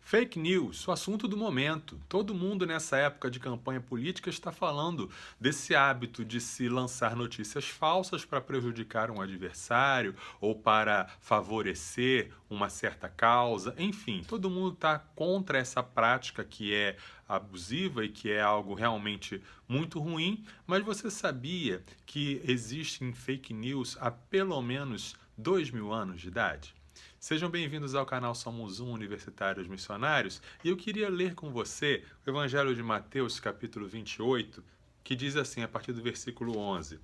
Fake news, o assunto do momento. Todo mundo nessa época de campanha política está falando desse hábito de se lançar notícias falsas para prejudicar um adversário ou para favorecer uma certa causa. Enfim, todo mundo está contra essa prática que é abusiva e que é algo realmente muito ruim. Mas você sabia que existem fake news há pelo menos 2000 anos de idade? Sejam bem-vindos ao canal Somos Um Universitários Missionários, e eu queria ler com você o Evangelho de Mateus, capítulo 28, que diz assim, a partir do versículo 11.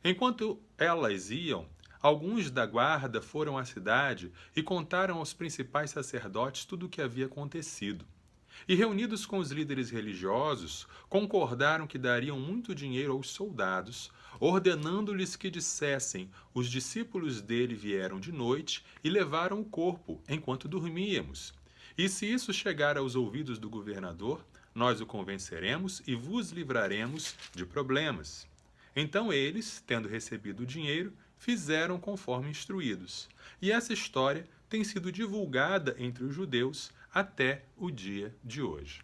Enquanto elas iam, alguns da guarda foram à cidade e contaram aos principais sacerdotes tudo o que havia acontecido. E reunidos com os líderes religiosos, concordaram que dariam muito dinheiro aos soldados, ordenando-lhes que dissessem: os discípulos dele vieram de noite e levaram o corpo enquanto dormíamos. E se isso chegar aos ouvidos do governador, nós o convenceremos e vos livraremos de problemas. Então eles, tendo recebido o dinheiro, fizeram conforme instruídos. E essa história tem sido divulgada entre os judeus até o dia de hoje.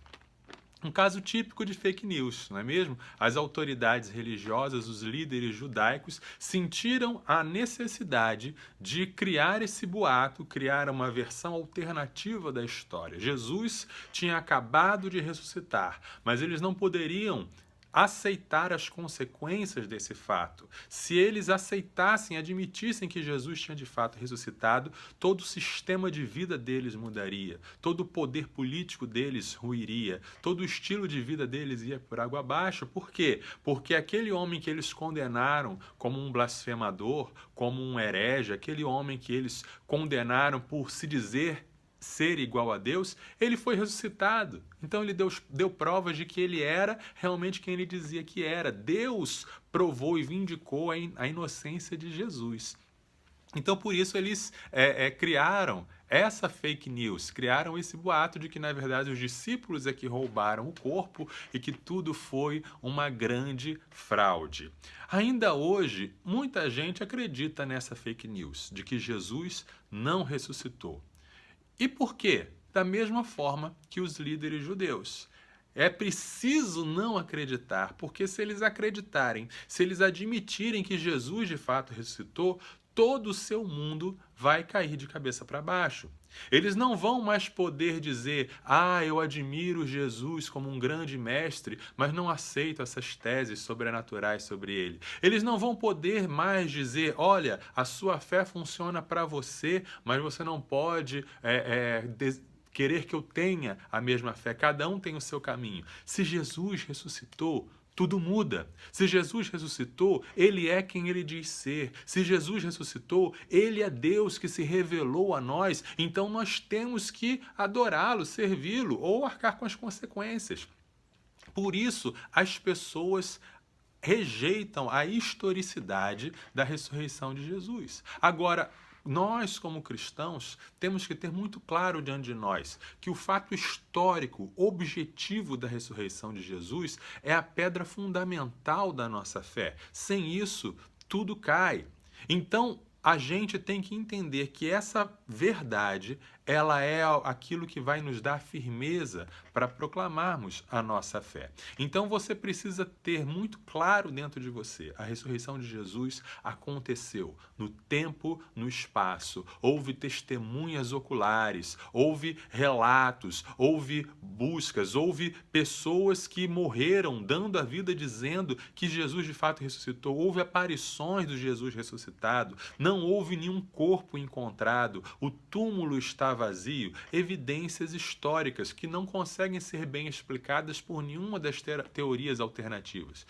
Um caso típico de fake news, não é mesmo? As autoridades religiosas, os líderes judaicos, sentiram a necessidade de criar esse boato, criar uma versão alternativa da história. Jesus tinha acabado de ressuscitar, mas eles não poderiam aceitar as consequências desse fato. Se eles aceitassem, admitissem que Jesus tinha de fato ressuscitado, todo o sistema de vida deles mudaria, todo o poder político deles ruiria, todo o estilo de vida deles ia por água abaixo. Por quê? Porque aquele homem que eles condenaram como um blasfemador, como um herege, aquele homem que eles condenaram por se dizer ser igual a Deus, ele foi ressuscitado. Então ele deu provas de que ele era realmente quem ele dizia que era. Deus provou e vindicou a inocência de Jesus. Então por isso eles criaram essa fake news, criaram esse boato de que na verdade os discípulos é que roubaram o corpo e que tudo foi uma grande fraude. Ainda hoje, muita gente acredita nessa fake news, de que Jesus não ressuscitou. E por quê? Da mesma forma que os líderes judeus. É preciso não acreditar, porque se eles acreditarem, se eles admitirem que Jesus de fato ressuscitou, todo o seu mundo vai cair de cabeça para baixo. Eles não vão mais poder dizer: eu admiro Jesus como um grande mestre, mas não aceito essas teses sobrenaturais sobre ele. Eles não vão poder mais dizer: olha, a sua fé funciona para você, mas você não pode querer que eu tenha a mesma fé. Cada um tem o seu caminho. Se Jesus ressuscitou, tudo muda. Se Jesus ressuscitou, ele é quem ele diz ser. Se Jesus ressuscitou, ele é Deus que se revelou a nós. Então nós temos que adorá-lo, servi-lo ou arcar com as consequências. Por isso, as pessoas rejeitam a historicidade da ressurreição de Jesus. Agora, nós, como cristãos, temos que ter muito claro diante de nós que o fato histórico, objetivo da ressurreição de Jesus é a pedra fundamental da nossa fé. Sem isso, tudo cai. Então, a gente tem que entender que essa verdade, ela é aquilo que vai nos dar firmeza para proclamarmos a nossa fé. Então você precisa ter muito claro dentro de você: a ressurreição de Jesus aconteceu no tempo, no espaço. Houve testemunhas oculares, houve relatos, houve buscas, houve pessoas que morreram dando a vida dizendo que Jesus de fato ressuscitou. Houve aparições do Jesus ressuscitado. Não houve nenhum corpo encontrado. O túmulo está vazio. Evidências históricas que não conseguem ser bem explicadas por nenhuma das teorias alternativas.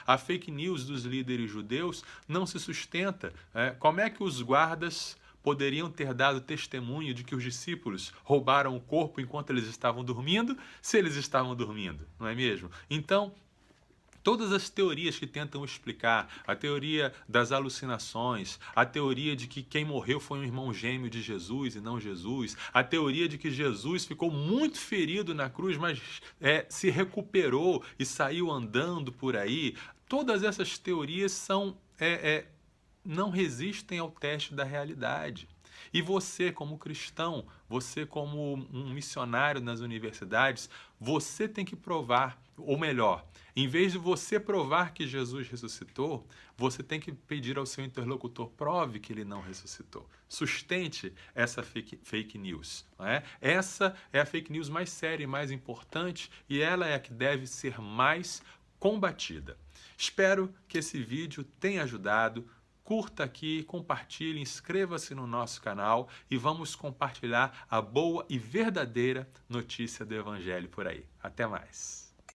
A fake news dos líderes judeus não se sustenta. Como é que os guardas poderiam ter dado testemunho de que os discípulos roubaram o corpo enquanto eles estavam dormindo, se eles estavam dormindo, não é mesmo? Então, todas as teorias que tentam explicar, a teoria das alucinações, a teoria de que quem morreu foi um irmão gêmeo de Jesus e não Jesus, a teoria de que Jesus ficou muito ferido na cruz, mas se recuperou e saiu andando por aí, todas essas teorias não resistem ao teste da realidade. E você, como cristão, você, como um missionário nas universidades, você tem que provar, ou melhor, em vez de você provar que Jesus ressuscitou, você tem que pedir ao seu interlocutor: prove que ele não ressuscitou. Sustente essa fake news. Não é? Essa é a fake news mais séria e mais importante, e ela é a que deve ser mais combatida. Espero que esse vídeo tenha ajudado. Curta aqui, compartilhe, inscreva-se no nosso canal e vamos compartilhar a boa e verdadeira notícia do Evangelho por aí. Até mais!